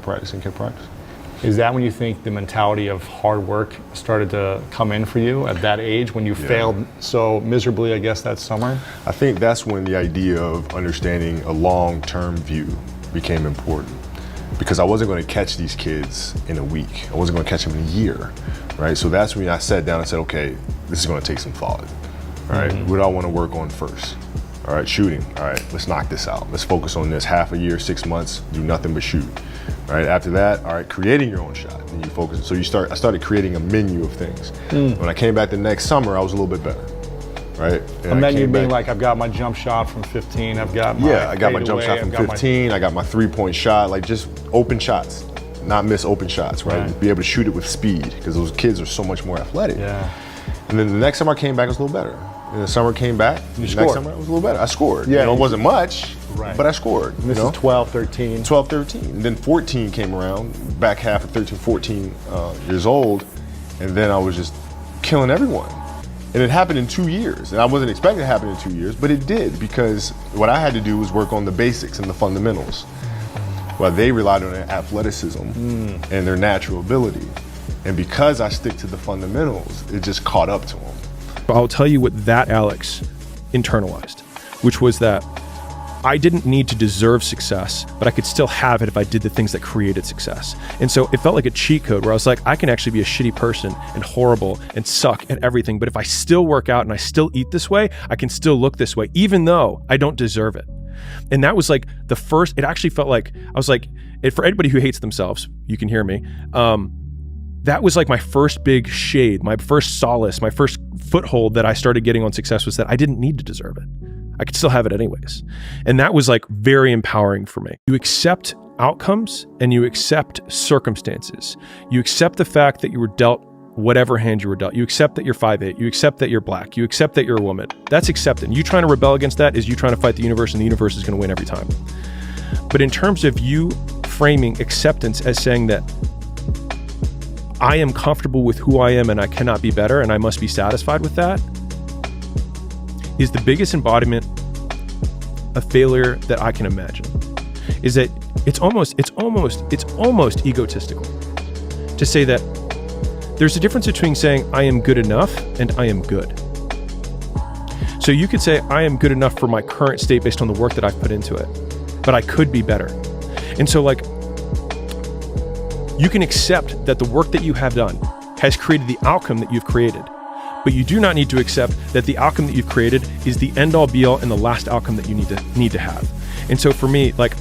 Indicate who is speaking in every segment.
Speaker 1: practice and kept practicing.
Speaker 2: Is that when you think the mentality of hard work started to come in for you at that age, when you failed so miserably, I guess, that summer?
Speaker 1: I think that's when the idea of understanding a long-term view became important, because I wasn't going to catch these kids in a week. I wasn't going to catch them in a year, right? So that's when I sat down and said, okay, this is going to take some thought, right? What do I want to work on first? All right, shooting. All right, let's knock this out. Let's focus on this. Half a year, 6 months, do nothing but shoot. All right, after that, all right, creating your own shot. And you focus. So I started creating a menu of things. When I came back the next summer, I was a little bit better, right?
Speaker 2: And a menu being like, I've got my jump shot from 15, I've got my
Speaker 1: I got my jump shot from 15, I got my three-point shot, like just open shots, not miss open shots, right? Be able to shoot it with speed, because those kids are so much more athletic. And then the next summer I came back, it was a little better. And the summer came back, next summer it was a little better. I scored. It wasn't much, but I scored.
Speaker 2: And this is 12, 13.
Speaker 1: 12, 13. And then 14 came around, back half of 13, 14 years old, and then I was just killing everyone. And it happened in 2 years. And I wasn't expecting it to happen in 2 years, but it did, because what I had to do was work on the basics and the fundamentals, while they relied on their athleticism and their natural ability. And because I stick to the fundamentals, it just caught up to them.
Speaker 3: I'll tell you what that Alex internalized, which was that I didn't need to deserve success, but I could still have it if I did the things that created success. And so it felt like a cheat code where I was like, I can actually be a shitty person and horrible and suck at everything, but if I still work out and I still eat this way, I can still look this way, even though I don't deserve it. And that was like the first, it actually felt like, I was like, for anybody who hates themselves, you can hear me, that was like my first big shade, my first solace, my first foothold that I started getting on success, was that I didn't need to deserve it. I could still have it anyways. And that was like very empowering for me. You accept outcomes and you accept circumstances. You accept the fact that you were dealt whatever hand you were dealt. You accept that you're 5'8". You accept that you're black. You accept that you're a woman. That's acceptance. You trying to rebel against that is you trying to fight the universe, and the universe is going to win every time. But in terms of you framing acceptance as saying that I am comfortable with who I am and I cannot be better and I must be satisfied with that, is the biggest embodiment of failure that I can imagine. Is that it's almost egotistical to say that there's a difference between saying I am good enough and I am good. So you could say I am good enough for my current state based on the work that I've put into it, but I could be better. And so like, you can accept that the work that you have done has created the outcome that you've created, but you do not need to accept that the outcome that you've created is the end all be all and the last outcome that you need to have. And so for me, like,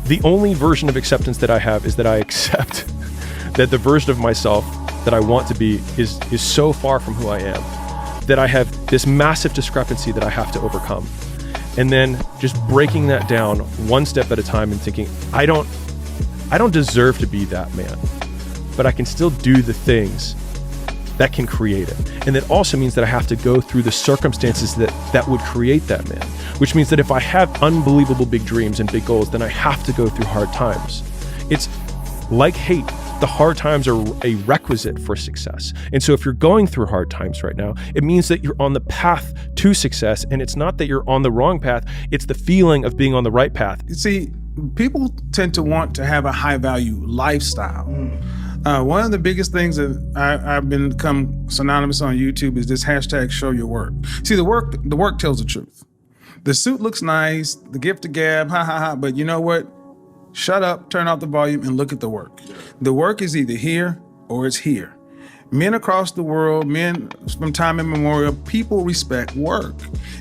Speaker 3: the only version of acceptance that I have is that I accept that the version of myself that I want to be is so far from who I am, that I have this massive discrepancy that I have to overcome. And then just breaking that down one step at a time and thinking, I don't deserve to be that man, but I can still do the things that can create it. And that also means that I have to go through the circumstances that would create that man, which means that if I have unbelievable big dreams and big goals, then I have to go through hard times. It's like hate. The hard times are a requisite for success. And so if you're going through hard times right now, it means that you're on the path to success. And it's not that you're on the wrong path. It's the feeling of being on the right path.
Speaker 4: You see, people tend to want to have a high value lifestyle. One of the biggest things that I've become synonymous on YouTube is this hashtag show your work. See, the work tells the truth. The suit looks nice, the gift of gab, ha ha ha, but you know what? Shut up, turn off the volume, and look at the work. The work is either here or it's here. Men across the world, men from time immemorial, people respect work.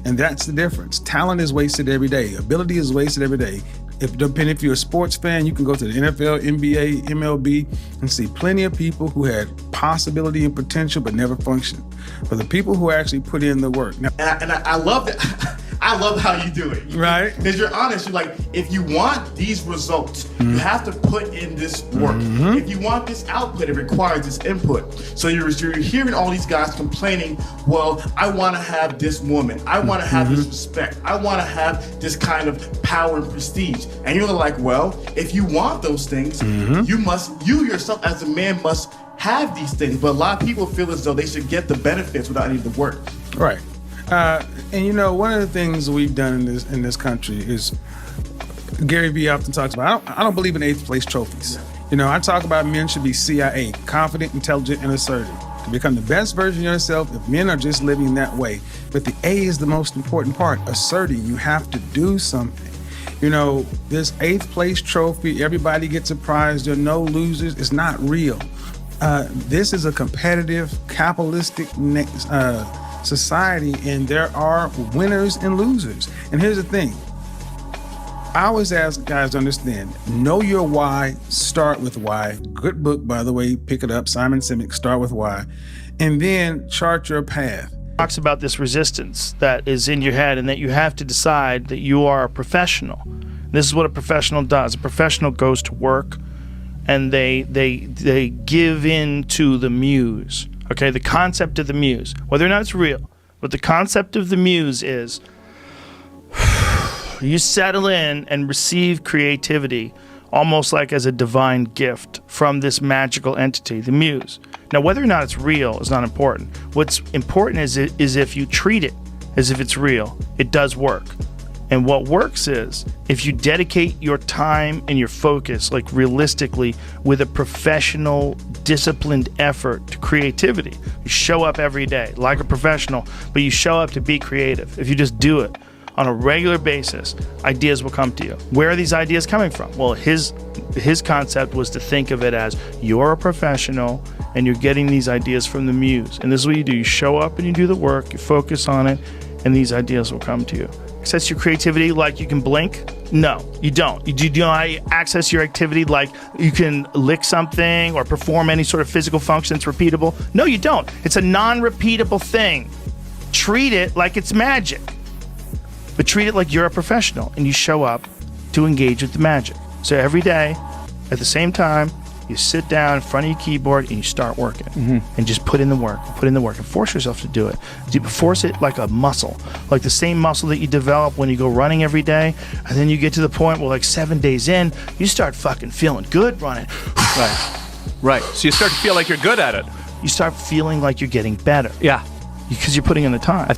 Speaker 4: And that's the difference. Talent is wasted every day. Ability is wasted every day. Depending if you're a sports fan, you can go to the NFL, NBA, MLB, and see plenty of people who had possibility and potential but never functioned. But the people who actually put in the work. Now,
Speaker 5: and I love that. I love how you do it.
Speaker 4: Right.
Speaker 5: Because you're honest. You're like, if you want these results, you have to put in this work. If you want this output, it requires this input. So you're hearing all these guys complaining, well, I want to have this woman. I want to have this respect. I want to have this kind of power and prestige. And you're like, well, if you want those things, you yourself as a man must have these things. But a lot of people feel as though they should get the benefits without any of the work.
Speaker 4: Right. And you know, one of the things we've done in this country is Gary Vee often talks about, I don't believe in 8th place trophies. You know, I talk about men should be CIA, confident, intelligent, and assertive. To become the best version of yourself, if men are just living that way. But the A is the most important part, asserting. You have to do something. You know, this 8th place trophy, everybody gets a prize, there are no losers, it's not real. This is a competitive, capitalistic society, and there are winners and losers. And here's the thing. I always ask guys to understand, know your why, start with why. Good book, by the way, pick it up, Simon Sinek, Start with Why. And then chart your path.
Speaker 6: Talks about this resistance that is in your head and that you have to decide that you are a professional. This is what a professional does. A professional goes to work and they give in to the muse. Okay, the concept of the muse, whether or not it's real, but the concept of the muse is you settle in and receive creativity almost like as a divine gift from this magical entity, the muse. Now, whether or not it's real is not important. What's important is if you treat it as if it's real, it does work. And what works is if you dedicate your time and your focus, like realistically, with a professional, disciplined effort to creativity. You show up every day like a professional, but you show up to be creative. If you just do it on a regular basis, ideas will come to you. Where are these ideas coming from? Well, his concept was to think of it as you're a professional and you're getting these ideas from the muse. And this is what you do. You show up and you do the work, you focus on it, and these ideas will come to you. Access your creativity like you can blink? No, you don't. You do not access your activity like you can lick something or perform any sort of physical function that's repeatable? No, you don't. It's a non-repeatable thing. Treat it like it's magic. But treat it like you're a professional and you show up to engage with the magic. So every day, at the same time, you sit down in front of your keyboard and you start working. And just put in the work, and force yourself to do it. Force it like a muscle, like the same muscle that you develop when you go running every day. And then you get to the point where like 7 days in, you start fucking feeling good running.
Speaker 3: Right. So you start to feel like you're good at it.
Speaker 6: You start feeling like you're getting better.
Speaker 3: Yeah.
Speaker 6: Because you're putting in the time.